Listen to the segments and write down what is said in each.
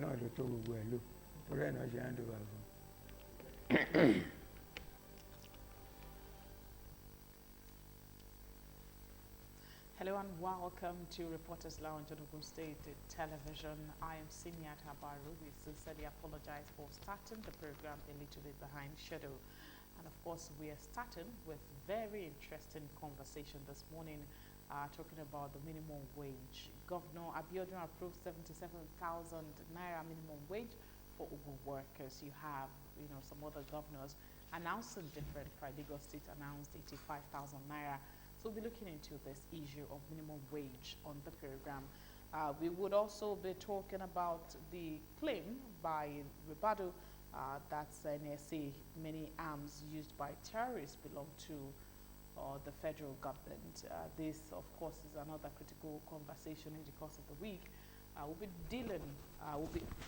náà ló tó gbogbo ẹ̀ lò torí ẹ̀ náà ṣe hand over fún. Hello and welcome to Reporters Lounge on Ogun State Television. I am Simiat Habaru. We sincerely apologize for starting the program a little bit behind schedule. And of course, we are starting with very interesting conversation this morning, talking about the minimum wage. Governor Abiodun approved 77,000 naira minimum wage for Ogun workers. You have, some other governors announcing different. Lagos State announced 85,000 naira. So we'll be looking into this issue of minimum wage on the program. We would also be talking about the claim by Ribadu that NSA, many arms used by terrorists belong to the federal government. This, of course, is another critical conversation in the course of the week.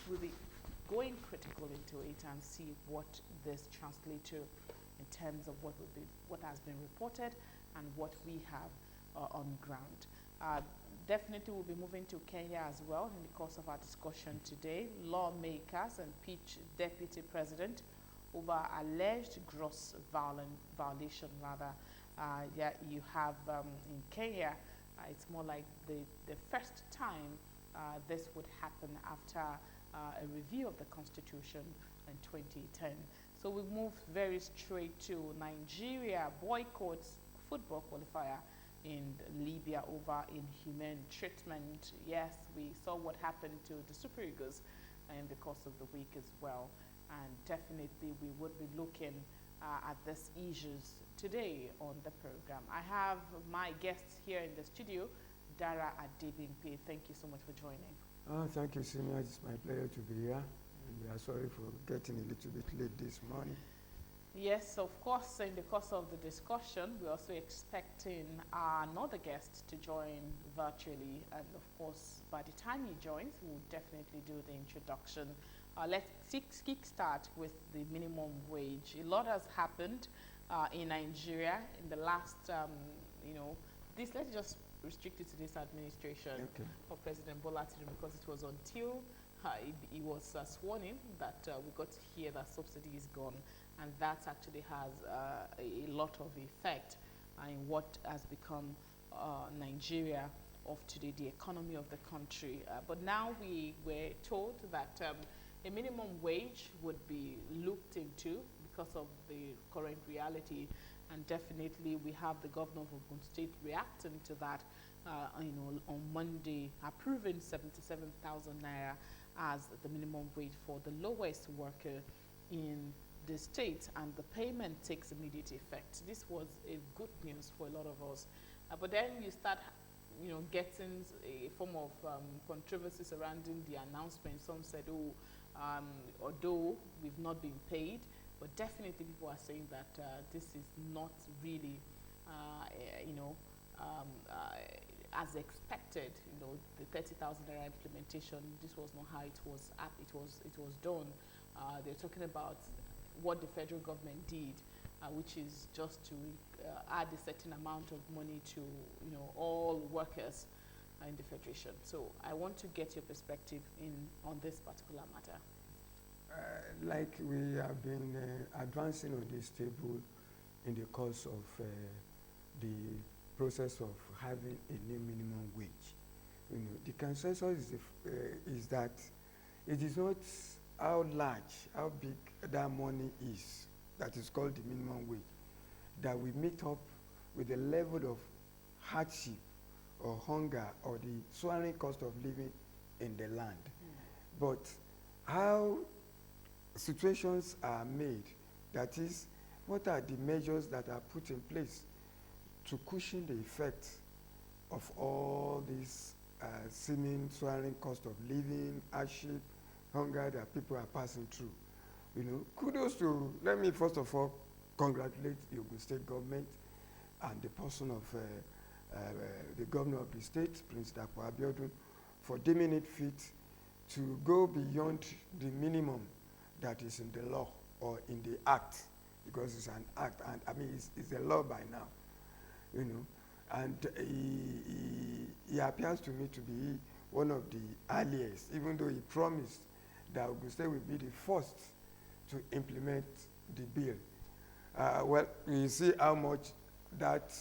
We'll be going critical into it and see what this translates to in terms of what has been reported and what we have on ground. Definitely we'll be moving to Kenya as well in the course of our discussion today. Lawmakers impeach Deputy President over alleged gross violation. You have in Kenya, it's more like the first time this would happen after a review of the Constitution in 2010. So we move very straight to Nigeria boycotts football qualifier in Libya over inhumane treatment. Yes, we saw what happened to the Super Eagles in the course of the week as well. And definitely we would be looking at these issues today on the program. I have my guests here in the studio, Dara Adebimpe. Thank you so much for joining. Thank you, Senior. It's my pleasure to be here. And we are sorry for getting a little bit late this morning. Yes, of course, in the course of the discussion, we're also expecting another guest to join virtually. And of course, by the time he joins, we'll definitely do the introduction. Let's kickstart with the minimum wage. A lot has happened in Nigeria in the last, let's just restrict it to this administration of President Bola Tinubu, because it was until he was sworn in that we got to hear that subsidy is gone. And that actually has a lot of effect in what has become Nigeria of today, the economy of the country. But now we were told that a minimum wage would be looked into because of the current reality. And definitely we have the governor of Ogun State reacting to that, on Monday, approving 77,000 naira as the minimum wage for the lowest worker in the state, and the payment takes immediate effect. This was a good news for a lot of us. But then you start, getting a form of controversy surrounding the announcement. Some said, although we've not been paid, but definitely people are saying that this is not really, as expected. The 30,000 naira implementation. This was not how it was done. They're talking about what the federal government did, which is just to add a certain amount of money to all workers in the federation. So I want to get your perspective on this particular matter. Like we have been advancing on this table in the course of the process of having a new minimum wage. The consensus is that it is not how large, how big that money is, that is called the minimum wage, that we meet up with the level of hardship or hunger or the soaring cost of living in the land. But how situations are made, that is, what are the measures that are put in place to cushion the effects of all these seeming soaring cost of living, hardship, hunger that people are passing through. Kudos to, let me first of all congratulate the Ogun State government and the person of the governor of the state, Prince Dapo Abiodun, for deeming it fit to go beyond the minimum that is in the law or in the act, because it's an act, and I mean it's a law by now, and he appears to me to be one of the earliest, even though he promised that Ogun State will be the first to implement the bill. Well, we see how much that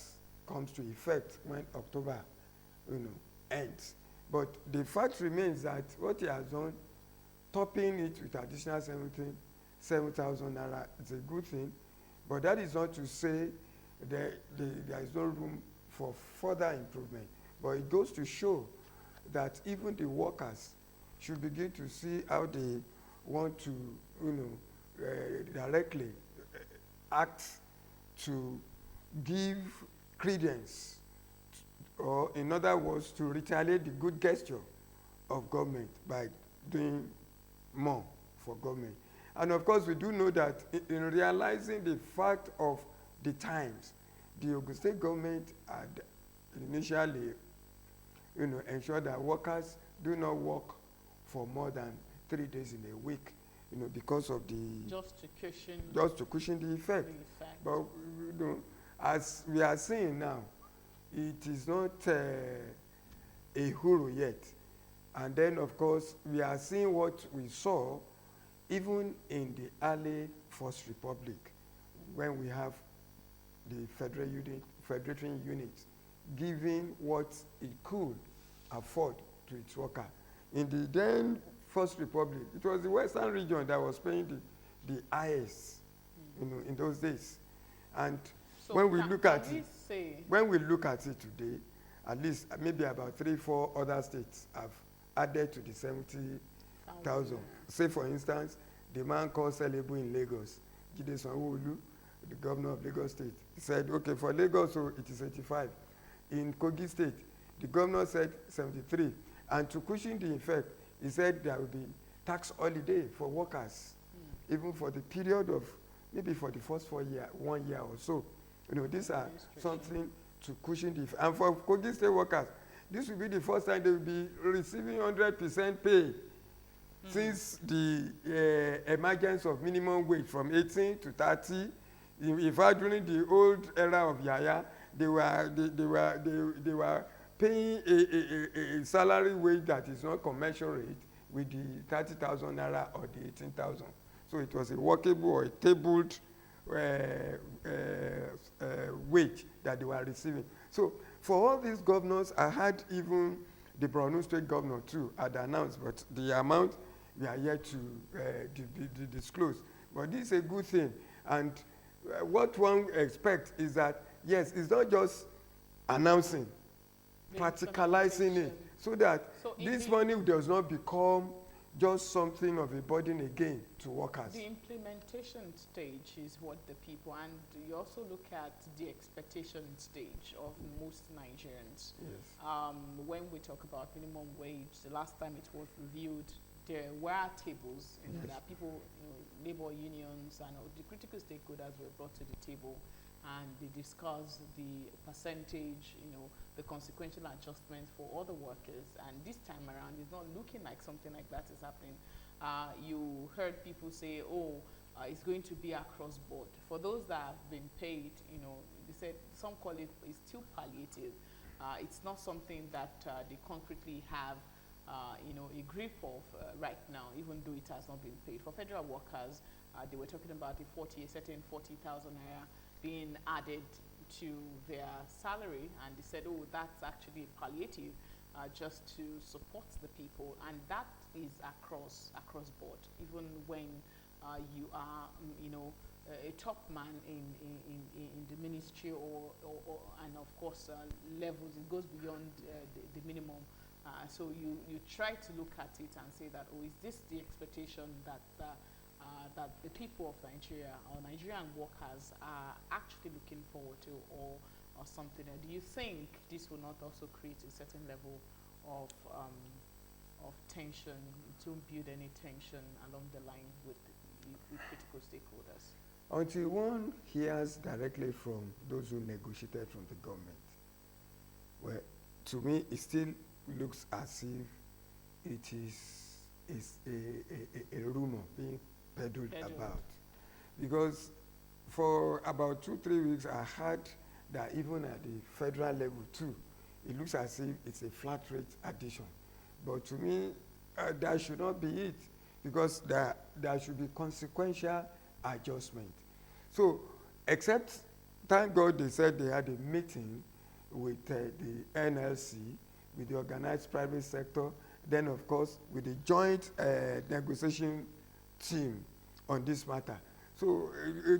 comes to effect when October, ends. But the fact remains that what he has done, topping it with additional 7,000 naira, is a good thing. But that is not to say there is no room for further improvement. But it goes to show that even the workers should begin to see how they want to, directly act to give credence, or in other words, to retaliate the good gesture of government by doing more for government. And of course, we do know that in realizing the fact of the times, the Ogun State government had initially, ensured that workers do not work for more than 3 days in a week, because of the Just to cushion the effect. But as we are seeing now, it is not a huru yet. And then, of course, we are seeing what we saw even in the early First Republic, when we have the federating unit giving what it could afford to its worker. In the then First Republic, it was the Western region that was paying the highest, in those days. And so when we look at it today, at least maybe about 3-4 other states have added to the 70,000. Say, for instance, the man called Selebu in Lagos, Jide Sanwo-Olu, the governor of Lagos State, said, okay, for Lagos, so it is 85. In Kogi State, the governor said 73. And to cushion the effect, he said there will be tax holiday for workers, even for the period of, maybe for the first 1 year or so. These are something to cushion the effect. And for Kogi State workers, this will be the first time they will be receiving 100% pay since the emergence of minimum wage from 18 to 30. In fact, during the old era of Yaya, they were paying a salary wage that is not commensurate with the 30,000 naira or the 18,000. So it was a workable or a tabled wage that they were receiving. So for all these governors, I had even the Borno State governor too had announced, but the amount we are yet to disclose. But this is a good thing. And what one expects is that, yes, it's not just announcing, practicalizing it, so that this money does not become just something of a burden again to workers. The implementation stage is what the people, and you also look at the expectation stage of most Nigerians. Yes. When we talk about minimum wage, the last time it was reviewed, there were tables, Yes. that people, labor unions and the critical stakeholders were brought to the table, and they discussed the percentage, the consequential adjustments for other workers. And this time around, it's not looking like something like that is happening. You heard people say, it's going to be across board. For those that have been paid, they said, some call it, it's still palliative. It's not something that they concretely have a grip of right now, even though it has not been paid. For federal workers, they were talking about a certain 40,000 naira being added to their salary, and they said, that's actually palliative, just to support the people. And that is across board, even when you are, a top man in the ministry or and of course levels, it goes beyond the minimum. So you try to look at it and say that, is this the expectation that that the people of Nigeria or Nigerian workers are actually looking forward to, or something? And do you think this will not also create a certain level of tension, to build any tension along the line with critical stakeholders? Until one hears directly from those who negotiated from the government, well, to me, it still looks as if it is a rumor being peddled about. Because for about 2-3 weeks, I heard that even at the federal level too, it looks as if it's a flat rate addition. But to me, that should not be it. because there should be consequential adjustment. So, except, thank God they said they had a meeting with the NLC, with the organized private sector, then of course with the joint negotiation team on this matter. So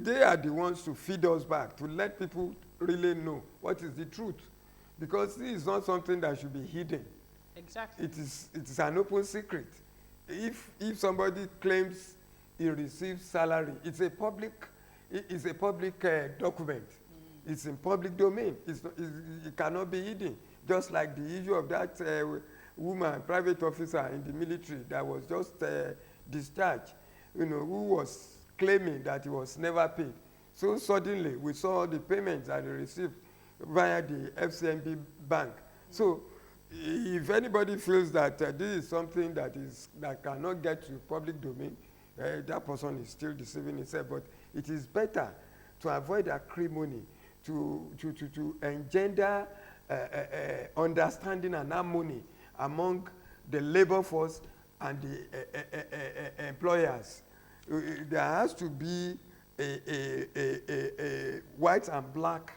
they are the ones to feed us back, to let people really know what is the truth. Because this is not something that should be hidden. Exactly. It is an open secret. If somebody claims he receives salary, it's a public document. It's in public domain. It cannot be hidden. Just like the issue of that woman, private officer in the military that was just discharged, who was claiming that he was never paid. So suddenly we saw the payments that he received via the FCMB bank. So if anybody feels that this is something that cannot get to public domain, that person is still deceiving himself. But it is better to avoid acrimony, to engender understanding and harmony among the labor force and the employers. There has to be a white and black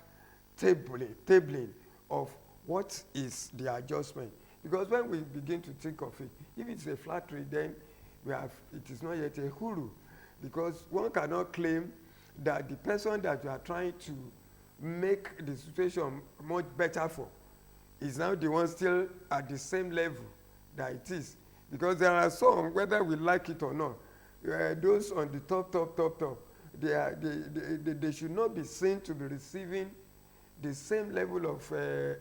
tabling of what is the adjustment. Because when we begin to think of it, if it's a flat rate, then it is not yet a huru. Because one cannot claim that the person that you are trying to make the situation much better for is now the one still at the same level that it is. Because there are some, whether we like it or not, those on the top, they should not be seen to be receiving the same level of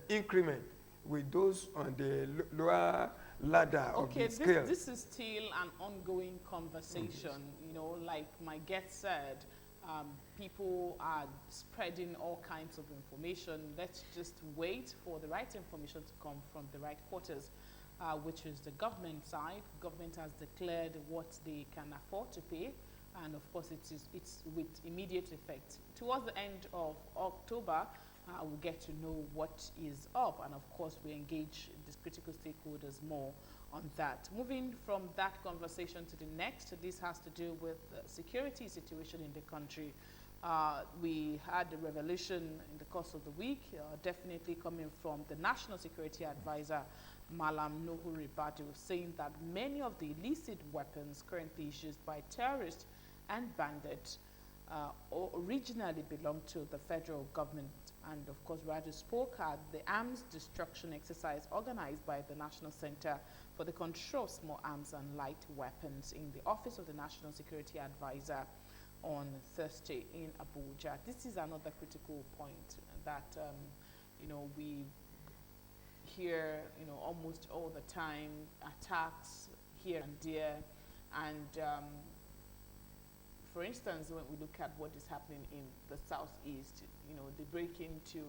increment with those on the lower ladder of the scale. Okay, this is still an ongoing conversation. Like my guest said, people are spreading all kinds of information. Let's just wait for the right information to come from the right quarters, which is the government side. Government has declared what they can afford to pay, and of course it's with immediate effect. Towards the end of October, we'll get to know what is up, and of course we engage the critical stakeholders more on that. Moving from that conversation to the next, this has to do with the security situation in the country. We had a revelation in the course of the week, definitely coming from the National Security Advisor, Malam Nuhu Ribadu, saying that many of the illicit weapons currently issued by terrorists and bandits originally belonged to the federal government. And of course, Radu spoke at the arms destruction exercise organized by the National Center for the Control of Small Arms and Light Weapons in the Office of the National Security Advisor on Thursday in Abuja. This is another critical point that we hear almost all the time, attacks here and there, and for instance, when we look at what is happening in the southeast, they break into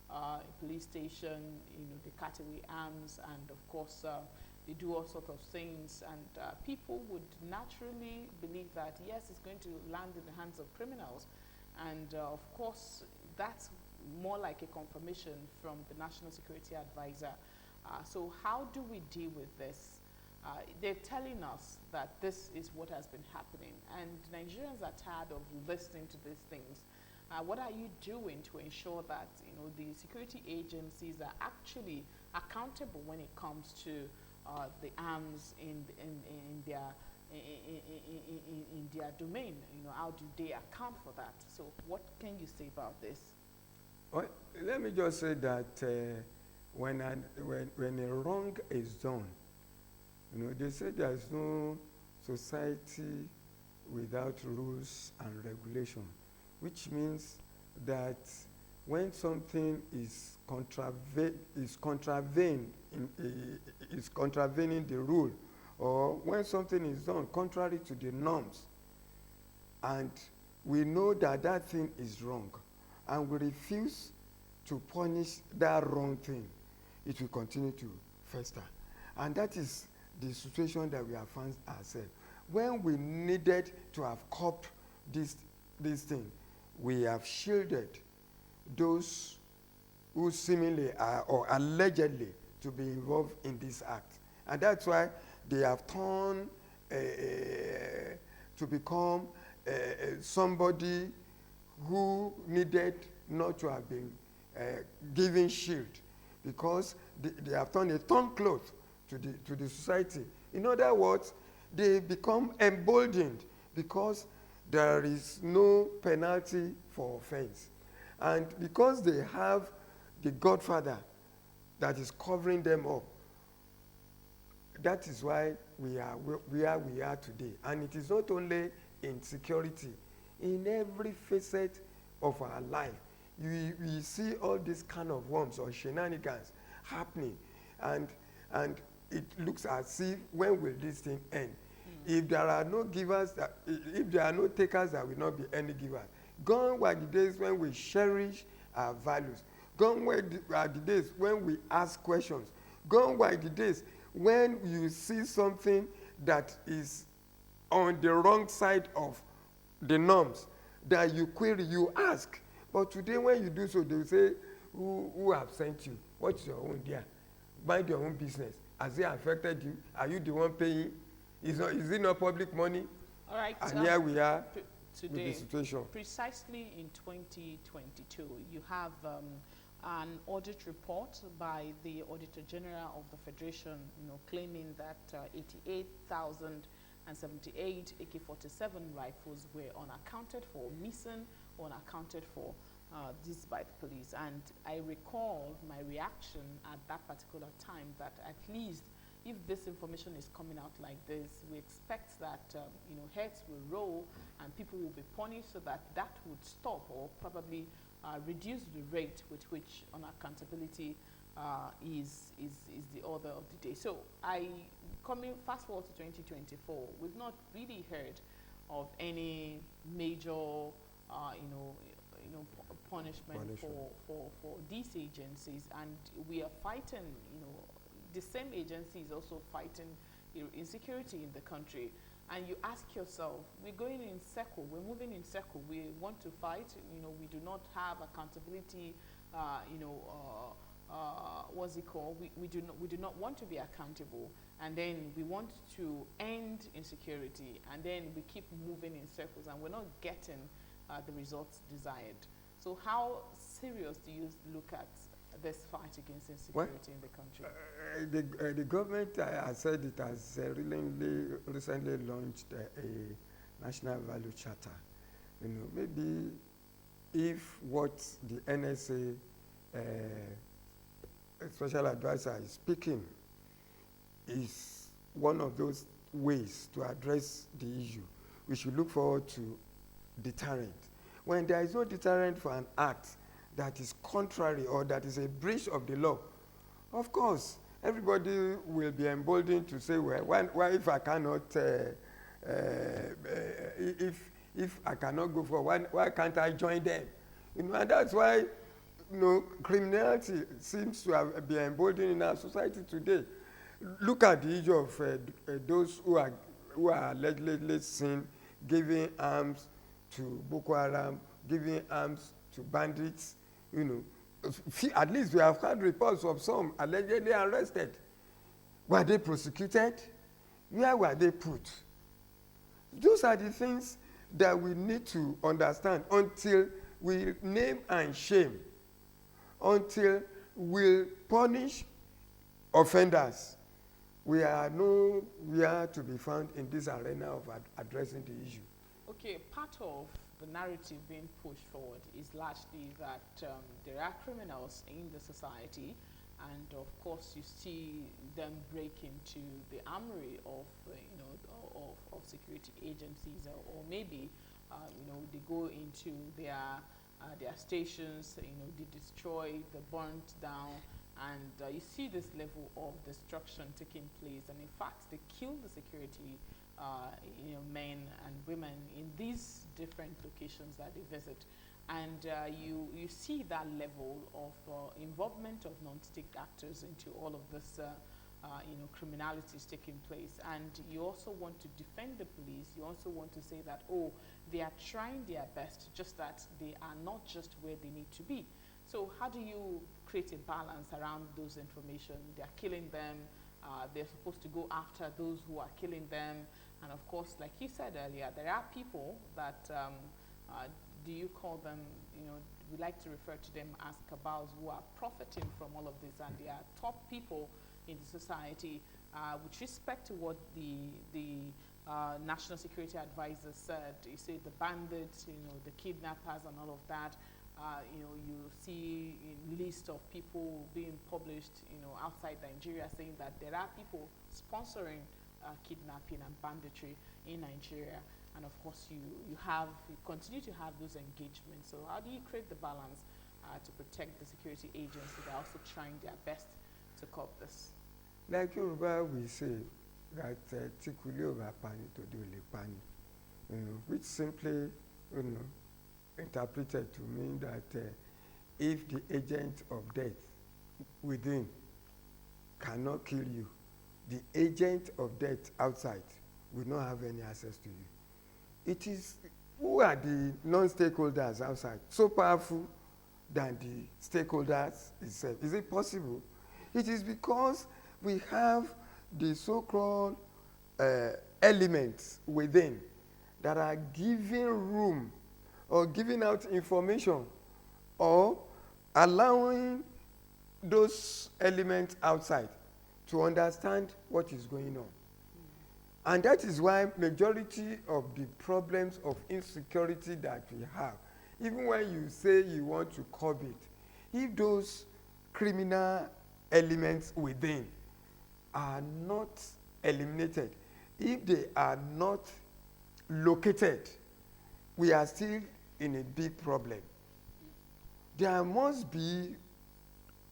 a police station, they cut away arms, and of course they do all sorts of things, and people would naturally believe that yes, it's going to land in the hands of criminals, and of course that's more like a confirmation from the National Security Advisor. So how do we deal with this? They're telling us that this is what has been happening, and Nigerians are tired of listening to these things. What are you doing to ensure that the security agencies are actually accountable when it comes to the arms in their domain? How do they account for that? So what can you say about this? Well, let me just say that when a wrong is done, they say there's no society without rules and regulation, which means that when something is contravening the rule, or when something is done contrary to the norms, and we know that that thing is wrong, and we refuse to punish that wrong thing, it will continue to fester. And that is the situation that we have found ourselves. When we needed to have coped this thing, we have shielded those who seemingly are or allegedly to be involved in this act. And that's why they have turned to become somebody who needed not to have been given shield, because they have turned a torn cloth to the society. In other words, they become emboldened because there is no penalty for offense. And because they have the Godfather that is covering them up, that is why we are where we are today. And it is not only in security, in every facet of our life. We see all these kind of worms or shenanigans happening, and it looks as if, when will this thing end? If there are no givers, if there are no takers, there will not be any givers. Gone were the days when we cherish our values. Gone were the days when we ask questions. Gone were the days when you see something that is on the wrong side of the norms, that you query, you ask. But today when you do so, they will say, who have sent you? What's your own dear? Mind your own business. Has it affected you? Are you the one paying? Is it not public money? All right. And here we are today, with the situation. Precisely in 2022, you have an audit report by the Auditor General of the Federation, claiming that 88,078 AK-47 rifles were unaccounted for, missing or unaccounted for. This by the police. And I recall my reaction at that particular time, that at least if this information is coming out like this, we expect that heads will roll and people will be punished, so that would stop, or probably reduce the rate with which unaccountability is the order of the day. So fast forward to 2024, we've not really heard of any major punishment for these agencies, and we are fighting, the same agency is also fighting insecurity in the country. And you ask yourself, we're going in circle, we're moving in circle, we want to fight, we do not have accountability, what's it called? We do not want to be accountable, and then we want to end insecurity, and then we keep moving in circles, and we're not getting the results desired. So how serious do you look at this fight against insecurity in the country? The government, I said it has recently launched a national value charter. Maybe if what the NSA special advisor is speaking is one of those ways to address the issue, we should look forward to deterrent. When there is no deterrent for an act that is contrary or that is a breach of the law, of course, everybody will be emboldened to say, well, why if I cannot, if I cannot go for, why can't I join them? And that's why, criminality seems to have been emboldened in our society today. Look at the issue of those who are allegedly seen giving arms to Boko Haram, giving arms to bandits. At least we have had reports of some allegedly arrested. Were they prosecuted? Where were they put? Those are the things that we need to understand until we name and shame, until we punish offenders. We are nowhere to be found in this arena of addressing the issue. Okay, part of the narrative being pushed forward is largely that there are criminals in the society, and of course you see them break into the armory of of security agencies, or maybe they go into their stations, they destroy, they burnt down, and you see this level of destruction taking place, and in fact they kill the security men and women in these different locations that they visit. And you see that level of involvement of non-state actors into all of this criminalities taking place. And you also want to defend the police. You also want to say that, oh, they are trying their best, just that they are not just where they need to be. So how do you create a balance around those information? They are killing them. They're supposed to go after those who are killing them. And of course, like you said earlier, there are people that, do you call them, we like to refer to them as cabals who are profiting from all of this, and they are top people in the society. With respect to what the National Security Advisor said, he said the bandits, the kidnappers and all of that, you see a list of people being published, outside Nigeria saying that there are people sponsoring kidnapping and banditry in Nigeria. And of course, you continue to have those engagements. So how do you create the balance to protect the security agencies that are also trying their best to curb this? Like Yoruba, we say that tikuli over pani to do le pani, which simply, interpreted to mean that if the agent of death within cannot kill you, the agent of death outside will not have any access to you. It is, who are the non-stakeholders outside so powerful than the stakeholders itself? Is it possible? It is because we have the so-called elements within that are giving room or giving out information or allowing those elements outside to understand what is going on. And that is why majority of the problems of insecurity that we have, even when you say you want to curb it, if those criminal elements within are not eliminated, if they are not located, we are still in a big problem. There must be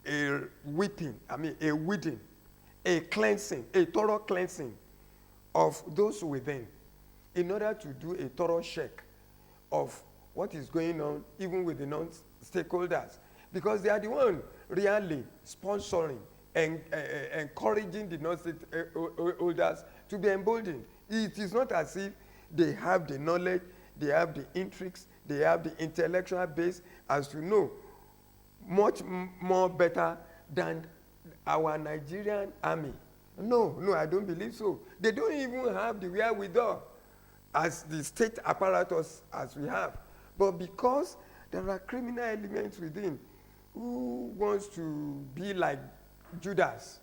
a weeding, a cleansing, a thorough cleansing of those within in order to do a thorough check of what is going on even with the non-stakeholders, because they are the one really sponsoring and encouraging the non-stakeholders to be emboldened. It is not as if they have the knowledge, they have the intrigues, they have the intellectual base as to know much more better than our Nigerian army. No, I don't believe so. They don't even have the wherewithal as the state apparatus as we have. But because there are criminal elements within who wants to be like Judas,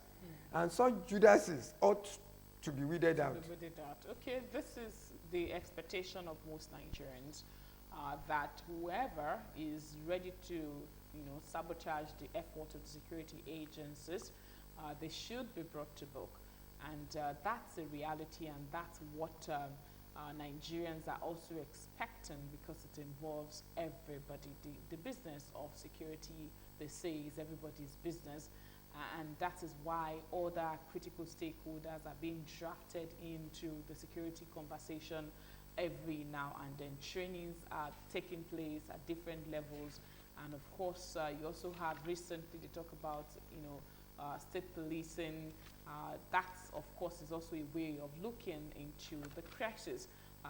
and such Judases ought to be weeded out. Okay, this is the expectation of most Nigerians, that whoever is ready to sabotage the effort of the security agencies, they should be brought to book. And that's a reality, and that's what Nigerians are also expecting, because it involves everybody. The business of security, they say, is everybody's business. And that is why other critical stakeholders are being drafted into the security conversation every now and then. Trainings are taking place at different levels. And of course, you also have recently, they talk about, state policing. That, of course, is also a way of looking into the crisis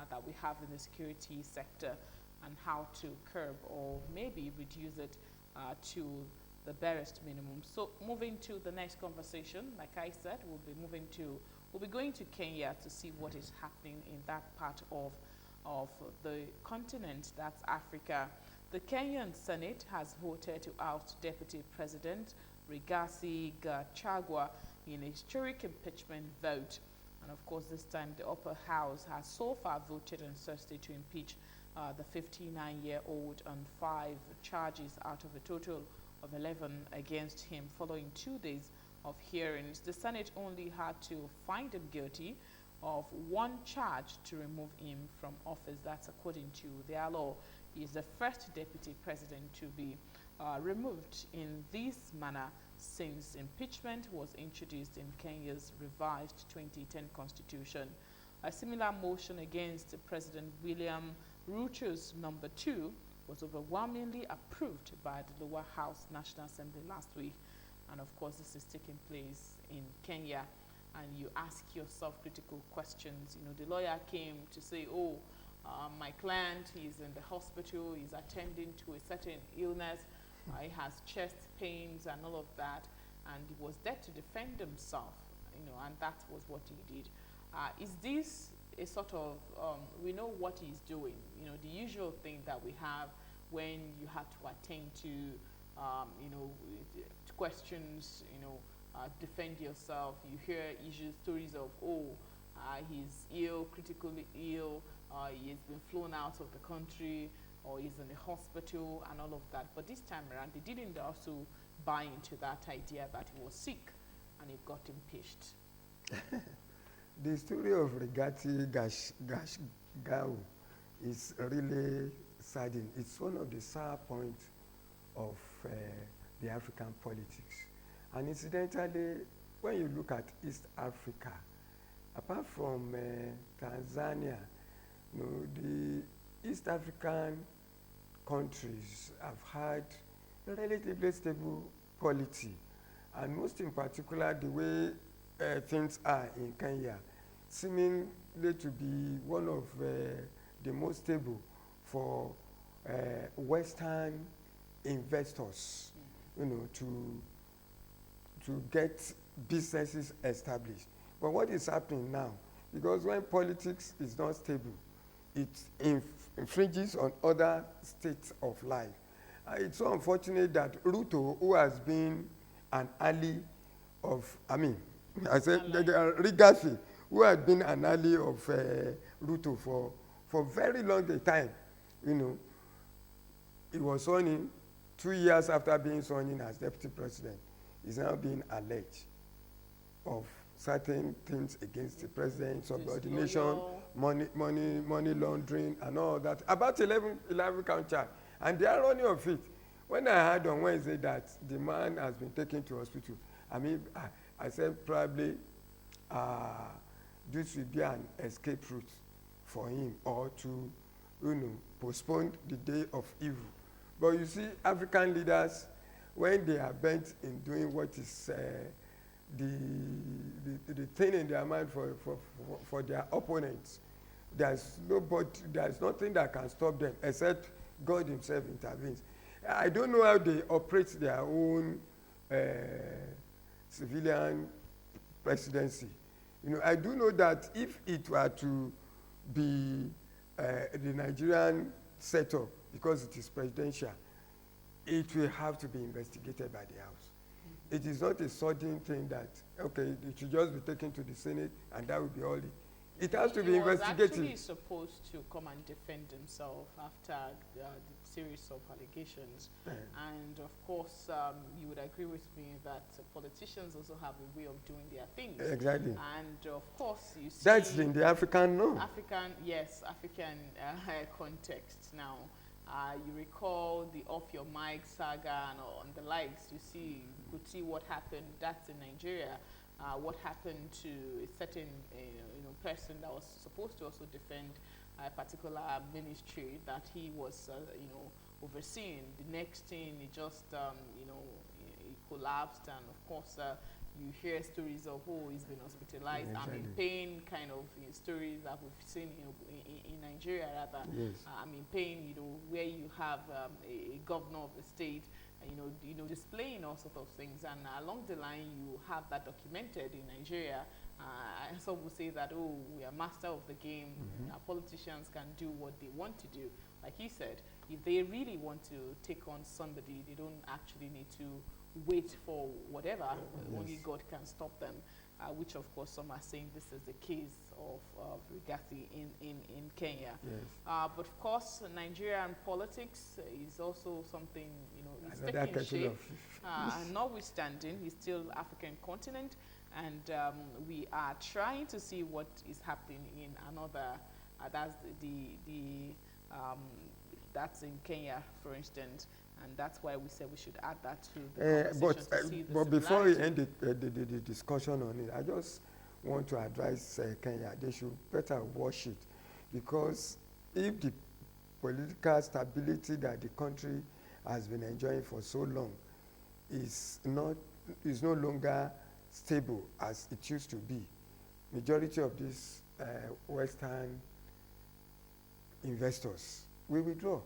that we have in the security sector and how to curb or maybe reduce it to the barest minimum. So moving to the next conversation, like I said, we'll be going to Kenya to see what is happening in that part of the continent, that's Africa. The Kenyan Senate has voted to oust Deputy President Rigathi Gachagua in a historic impeachment vote. And of course, this time the upper house has so far voted on Thursday to impeach the 59-year-old on 5 charges out of a total of 11 against him following 2 days of hearings. The Senate only had to find him guilty of 1 charge to remove him from office. That's according to their law. He is the first deputy president to be removed in this manner since impeachment was introduced in Kenya's revised 2010 constitution. A similar motion against President William Ruto's number 2 was overwhelmingly approved by the lower house National Assembly last week. And of course, this is taking place in Kenya. And you ask yourself critical questions. The lawyer came to say, my client, he's in the hospital, he's attending to a certain illness, he has chest pains and all of that, and he was there to defend himself, and that was what he did. Is this a sort of, we know what he's doing. You know, the usual thing that we have when you have to attend to, you know, questions, you know, defend yourself. You hear stories of, he's ill, critically ill, he's been flown out of the country, or he's in the hospital and all of that. But this time around, they didn't also buy into that idea that he was sick and he got impeached. The story of Rigathi Gachagua is really saddening. It's one of the sour points of the African politics. And incidentally, when you look at East Africa, apart from Tanzania, you know, the East African countries have had a relatively stable polity, and most in particular, the way things are in Kenya, seemingly to be one of the most stable for Western investors, you know, to get businesses established. But what is happening now, because when politics is not stable, it infringes on other states of life. It's so unfortunate that Ruto, who has been an ally of, Rigathi, who has been an ally of Ruto for very long a time, you know, he was sworn in 2 years after being sworn in as deputy president. He's now being alleged of certain things against the president, subordination, money laundering, and all that. About 11 count charge. And the irony of it, when I heard on Wednesday that the man has been taken to hospital, I said probably this will be an escape route for him, or to, you know, postpone the day of evil. But you see, African leaders, when they are bent in doing what is the thing in their mind for their opponents, there's nothing that can stop them except God himself intervenes. I don't know how they operate their own civilian presidency. You know, I do know that if it were to be the Nigerian setup, because it is presidential, it will have to be investigated by the House. It is not a sudden thing that, okay, it should just be taken to the Senate and that will be all. It has to be investigated. He was actually supposed to come and defend himself after the series of allegations. And of course, you would agree with me that politicians also have a way of doing their things. Exactly. And of course, you see... That's in the African, no? African context now. You recall the Off Your Mic saga and the likes. You could see what happened. That's in Nigeria. What happened to a certain person that was supposed to also defend a particular ministry that he was overseeing. The next thing, it just he collapsed, and of course you hear stories of he's been hospitalized. Yeah, exactly. I'm in pain, kind of stories that we've seen in Nigeria rather. Yes. I'm in pain, where you have a governor of the state, displaying all sorts of things, and along the line you have that documented in Nigeria. Some will say that, we are master of the game. Our politicians can do what they want to do. Like you said, if they really want to take on somebody, they don't actually need to wait for whatever. Yes. Only God can stop them, which of course some are saying this is the case of Rigathi in Kenya. Yes. But of course, Nigerian politics is also something, it's taking shape. And notwithstanding, it's still African continent, and we are trying to see what is happening in another, that's that's in Kenya, for instance. And that's why we said we should add that to the conversation to see the But before we end the discussion on it, I just want to advise Kenya, they should better watch it, because if the political stability that the country has been enjoying for so long is no longer stable as it used to be, majority of these Western investors will withdraw.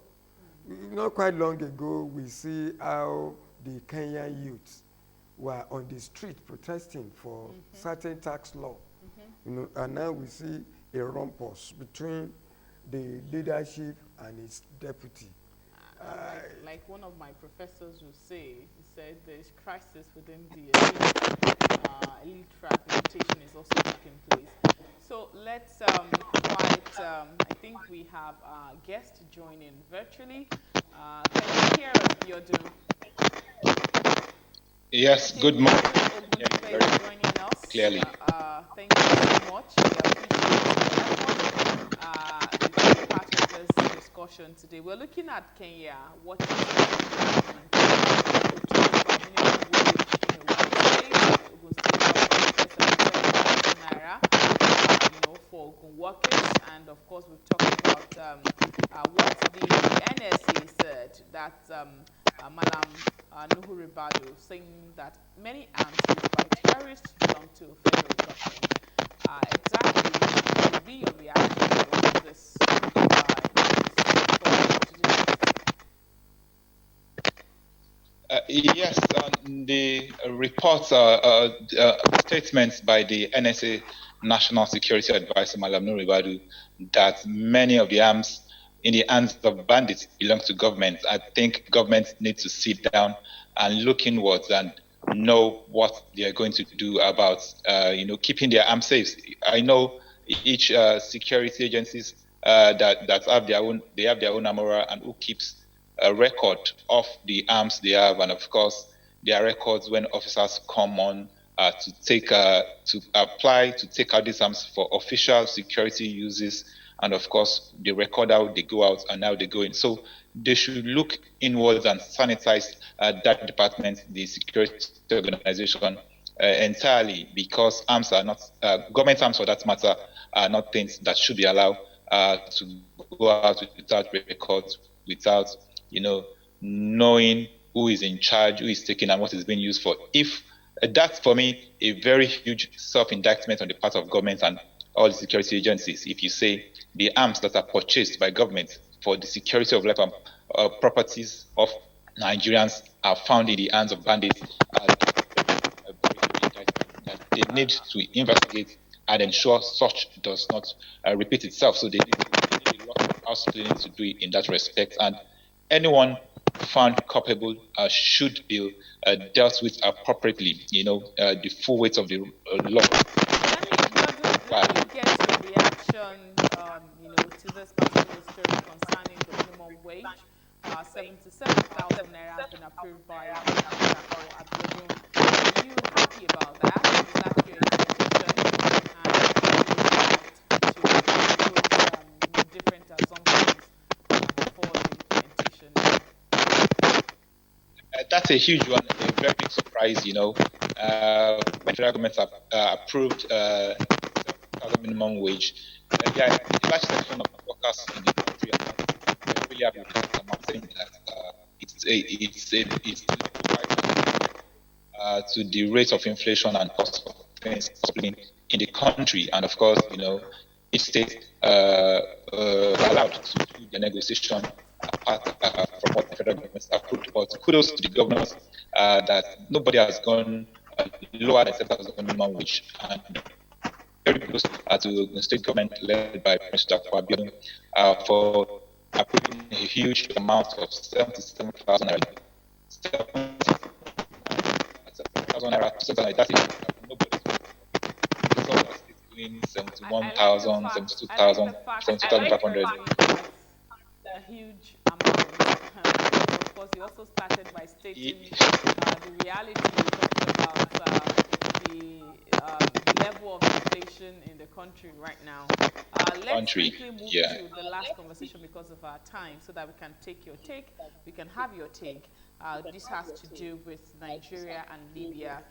Not quite long ago, we see how the Kenyan youths were on the street protesting for certain tax law. And now we see a rumpus between the leadership and its deputy. Like one of my professors would say, he said there's crisis within the elite. Elite fragmentation is also taking place. So let's I think we have our guest joining virtually. Can you hear us, Biodun? Yes, Okay, good morning. Biodun Ogundipe is joining us. Clearly. Thank you so much. We appreciate your effort to be part of this discussion today. We're looking at Kenya, what is happening. We've talked about minimum wage in Ogun State, naira, for Ogun workers, and of course we've talked about what the NSA said that Malam Nuhu Ribadu saying that many arms used by terrorists belong to federal government. Exactly, what will be your reaction to this? Yes, the reports, statements by the NSA National Security Advisor Malam Nuribadu that many of the arms in the hands of bandits belong to government. I think governments need to sit down and look inwards and know what they are going to do about, keeping their arms safe. I know each security agencies that have their own, they have their own armorer and who keeps a record of the arms they have, and of course, there are records when officers come on to take out these arms for official security uses, and of course, they record how they go out and how they go in. So they should look inwards and sanitize that department, the security organization, entirely, because arms are not government arms, for that matter, are not things that should be allowed to go out without records, without knowing who is in charge, who is taking, and what is being used for. If that's, for me, a very huge self-indictment on the part of government and all the security agencies. If you say the arms that are purchased by government for the security of life and properties of Nigerians are found in the hands of bandits, that they need to investigate and ensure such does not repeat itself. So they need a lot of house cleaning to do in that respect. And anyone found culpable should be dealt with appropriately. The full weight of the law. Let me get your reaction, to this particular story concerning the minimum wage. 77,000 naira has been approved by Abiodun. Are you happy about that? Is that your expectation? And to those different assumptions before the implementation? That's a huge one, a very big surprise. Federal government have approved minimum wage. A large section of workers in the country are really happy with that. I'm saying that it's to the rate of inflation and cost of things in the country, and of course, each state allowed to do the negotiation apart from what the federal government approved. But kudos to the governors that nobody has gone lower than 7,000 minimum wage, and very close to the state government led by Mr. Abiodun for approving a huge amount of 77,000 naira. 7,000 naira, something like that. Nobody's doing 71,000, 72,000, 72,500. A huge amount. Of course, you also started by stating the reality. You talked about the level of inflation in the country right now. Let's quickly move to the last conversation because of our time, so that we can take your take. We can have your take. This has to do with Nigeria and Libya.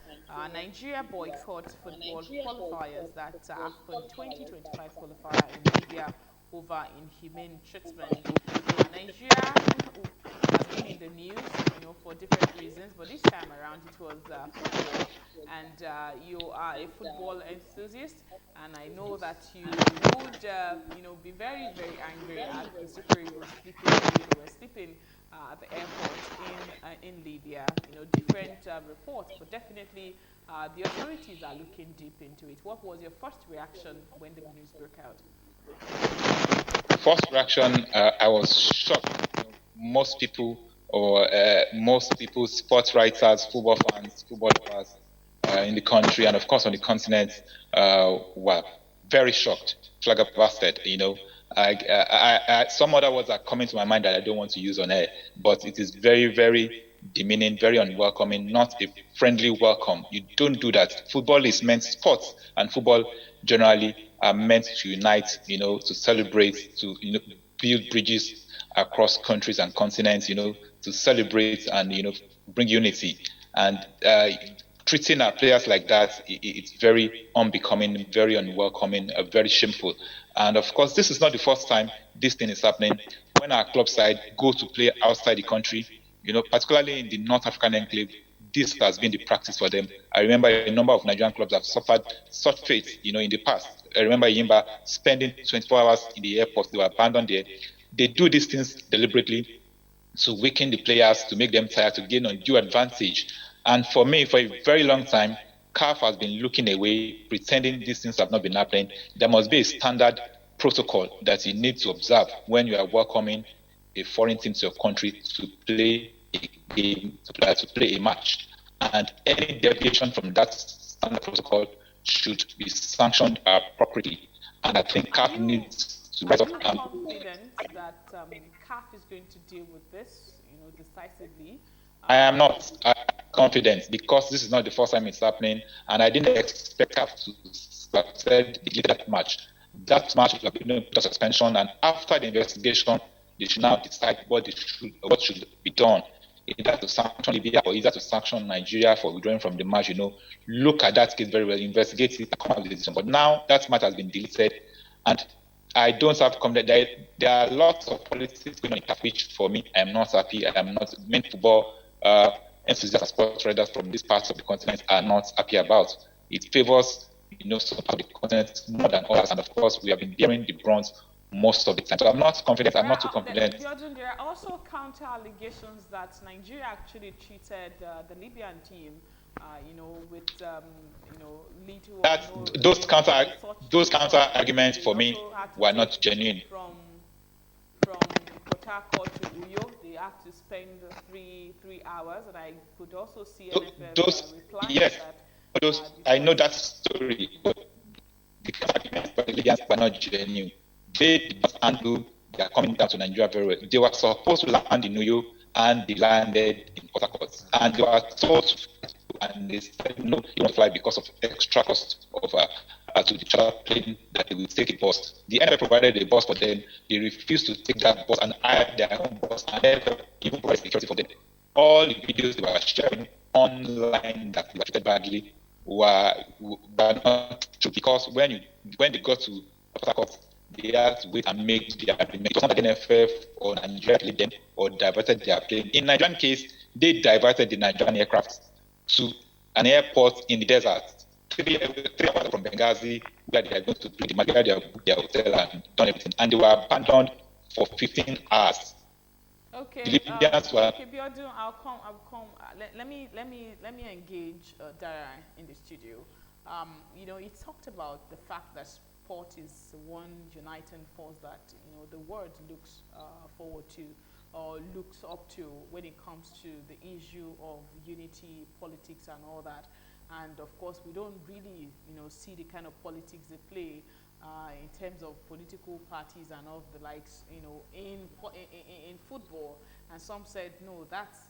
Nigeria boycotts football qualifiers that AFCON 2025 qualifier in Libya over inhumane treatment. Nigeria has been in the news, for different reasons, but this time around it was football. And you are a football enthusiast, and I know that you would, be very, very angry at the Super Eagles sleeping. They were sleeping at the airport in Libya. Different reports, but definitely the authorities are looking deep into it. What was your first reaction when the news broke out? First reaction, I was shocked. Most people, sports writers, football fans, football lovers in the country, and of course on the continent, were very shocked, flabbergasted. Some other words are coming to my mind that I don't want to use on air, but it is very, very demeaning, very unwelcoming, not a friendly welcome. You don't do that. Football is meant, sports and football generally are meant to unite, to celebrate, to build bridges across countries and continents, to celebrate and bring unity. And treating our players like that, it's very unbecoming, very unwelcoming, very shameful. And of course, this is not the first time this thing is happening. When our club side go to play outside the country, particularly in the North African enclave, this has been the practice for them. I remember a number of Nigerian clubs have suffered such fate, in the past. I remember Yimba spending 24 hours in the airport. They were abandoned there. They do these things deliberately to weaken the players, to make them tired, to gain undue advantage. And for me, for a very long time, CAF has been looking away, pretending these things have not been happening. There must be a standard protocol that you need to observe when you are welcoming a foreign team to your country to play a game, to play a match. And any deviation from that standard protocol should be sanctioned appropriately. And I think CAF needs to rise up. Are you confident that CAF is going to deal with this, decisively? I am not confident because this is not the first time it's happening, and I didn't expect CAF to suspend that match. That match will have been under suspension, and after the investigation, they should now decide what should be done. Either to sanction Libya or either to sanction Nigeria for withdrawing from the match. Look at that case very well, investigate it, come up with a decision. But now that match has been deleted, and I don't have confidence. There are lots of politics going on in CAF, which for me, I am not happy. I am not. Main football enthusiasts and sports traders from these parts of the continent are not happy about. It favors, some part of the continent more than others, and of course, we have been bearing the brunt most of the time. So I'm not confident. I'm not too confident. There are also counter allegations that Nigeria actually treated the Libyan team, with little. Those counter arguments for me were not genuine. From Port Harcourt to Uyo, they had to spend three hours, and I could also see NFF reply yes, that. I know that story, but the counter arguments for the Libyans were not genuine. They did not handle their coming down to Nigeria very well. They were supposed to land in Uyo, and they landed in Port Harcourt. And they were told to fly, and they said, no, you don't fly because of extra cost of to the charter plane that they will take a bus. The NFF provided a bus for them. They refused to take that bus and hire their own bus, and NFF even provided security for them. All the videos they were sharing online that they were treated badly were not true, because when they got to Port Harcourt, they had to wait and make their agreement. It was not like NFF or Nigeria played them or diverted their plane. In Nigerian case, they diverted the Nigerian aircraft to an airport in the desert, 3 hours from Benghazi, where they are going to play their hotel and done everything. And they were abandoned for 15 hours. Okay. Okay, Biodun, I'll come. Let me engage Dara in the studio. He talked about the fact that sport is one uniting force that the world looks forward to or looks up to when it comes to the issue of unity, politics, and all that. And of course, we don't really see the kind of politics they play in terms of political parties and all the likes in football. And some said no, that's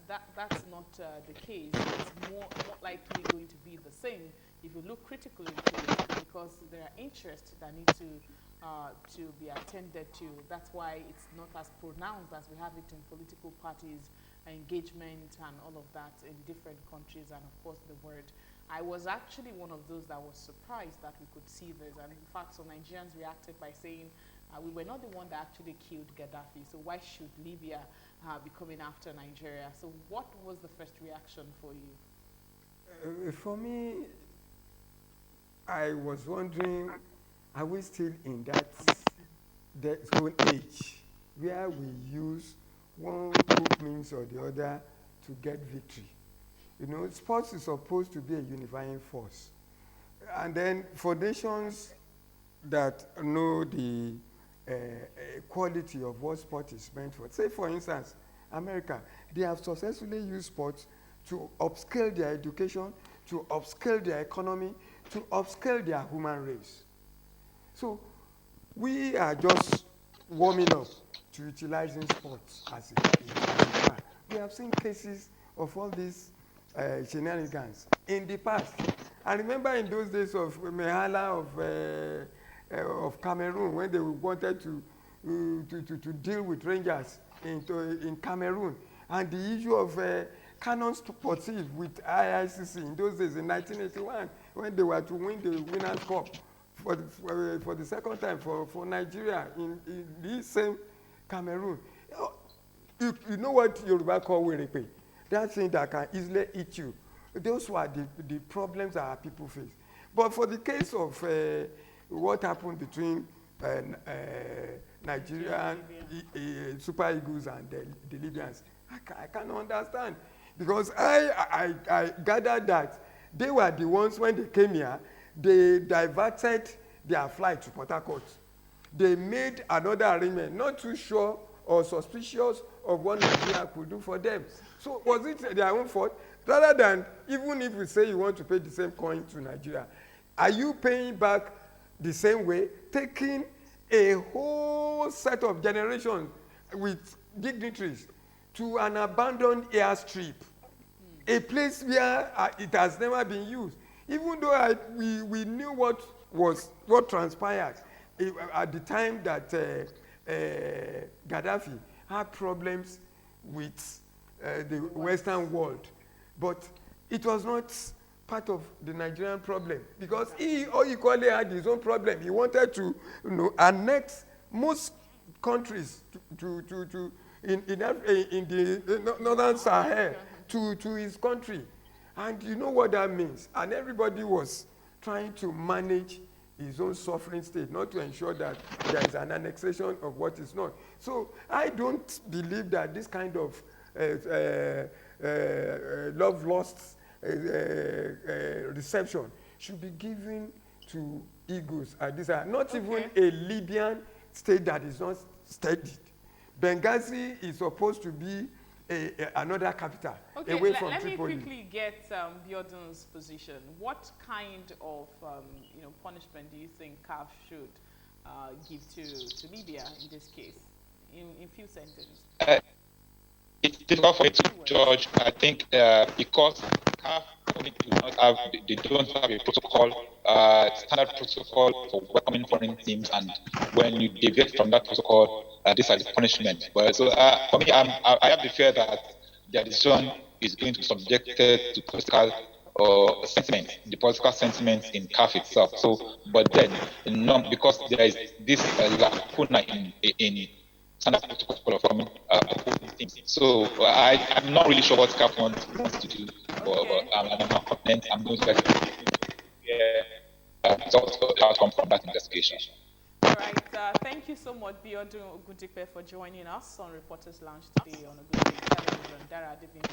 not the case. It's more likely going to be the same if you look critically into it, because there are interests that need to be attended to. That's why it's not as pronounced as we have it in political parties, engagement and all of that in different countries and of course the world. I was actually one of those that was surprised that we could see this, and in fact some Nigerians reacted by saying we were not the one that actually killed Gaddafi, so why should Libya be coming after Nigeria? So what was the first reaction for you? For me, I was wondering, are we still in that whole age where we use one group means or the other to get victory. You know, sports is supposed to be a unifying force. And then for nations that know the quality of what sport is meant for, say for instance, America, they have successfully used sports to upscale their education, to upscale their economy, to upscale their human race. So we are just warming up to utilizing sports as it are. We have seen cases of all these shenanigans in the past. I remember in those days of Mehala of Cameroon, when they wanted to deal with Rangers in Cameroon, and the issue of cannons to proceed with IICC in those days in 1981, when they were to win the Winners' Cup for the second time for Nigeria in this same Cameroon. You know what Yoruba call werepe? That thing that can easily eat you. Those were the problems that our people face. But for the case of what happened between Nigerian Super Eagles and the Libyans, I can't understand. Because I gathered that they were the ones, when they came here, they diverted their flight to Port Harcourt. They made another arrangement, not too sure or suspicious of what Nigeria could do for them. So was it their own fault? Rather than, even if you say you want to pay the same coin to Nigeria, are you paying back the same way, taking a whole set of generations with dignitaries to an abandoned airstrip, a place where it has never been used? Even though we knew what transpired at the time that Gaddafi had problems with the Western world, but it was not part of the Nigerian problem, because he equally had his own problem. He wanted to, annex most countries in the northern Sahel to his country, and you know what that means. And everybody was trying to manage his own suffering state, not to ensure that there is an annexation of what is not. So I don't believe that this kind of love lost reception should be given to egos at this time. Not even a Libyan state that is not studied. Benghazi is supposed to be another capital away from Tripoli. Let me quickly get Biodun's position. What kind of punishment do you think CAF should give to Libya in this case, in few sentences? It's difficult for you to judge. I think because CAF they don't have a protocol, standard protocol for welcoming foreign teams, and when you deviate from that protocol, these are the punishments. But so for me, I have the fear that their decision is going to be subjected to political sentiment, the political sentiment in CAF itself. So, but then, because there is this lacuna in standard protocol of forming teams. So I'm not really sure what CAF wants to do, but I'm not confident. I'm going to get the outcome from that investigation. All right. Thank you so much, Biodun Ogundipe, for joining us on Reporters Lounge today on Ogundipe Television. Dara Adebimpe,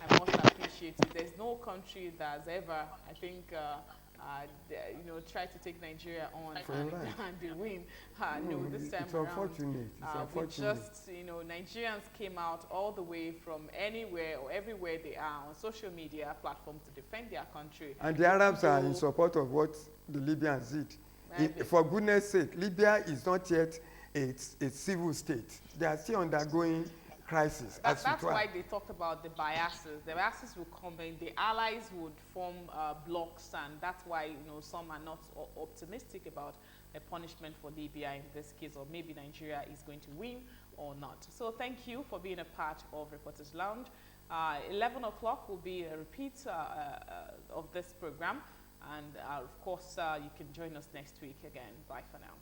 I must appreciate it. There's no country that's ever, I think, try to take Nigeria on and they win. No, this time it's around. Unfortunate. It's unfortunate. Just, Nigerians came out all the way from anywhere or everywhere they are on social media platforms to defend their country. And the Arabs are in support of what the Libyans did. For goodness sake, Libya is not yet a civil state. They are still undergoing crisis. That's why they talked about the biases. The biases will come in. The allies would form blocks, and that's why some are not optimistic about a punishment for Libya in this case, or maybe Nigeria is going to win or not. So thank you for being a part of Reporters Lounge. 11 o'clock will be a repeat of this program. And of course, you can join us next week again. Bye for now.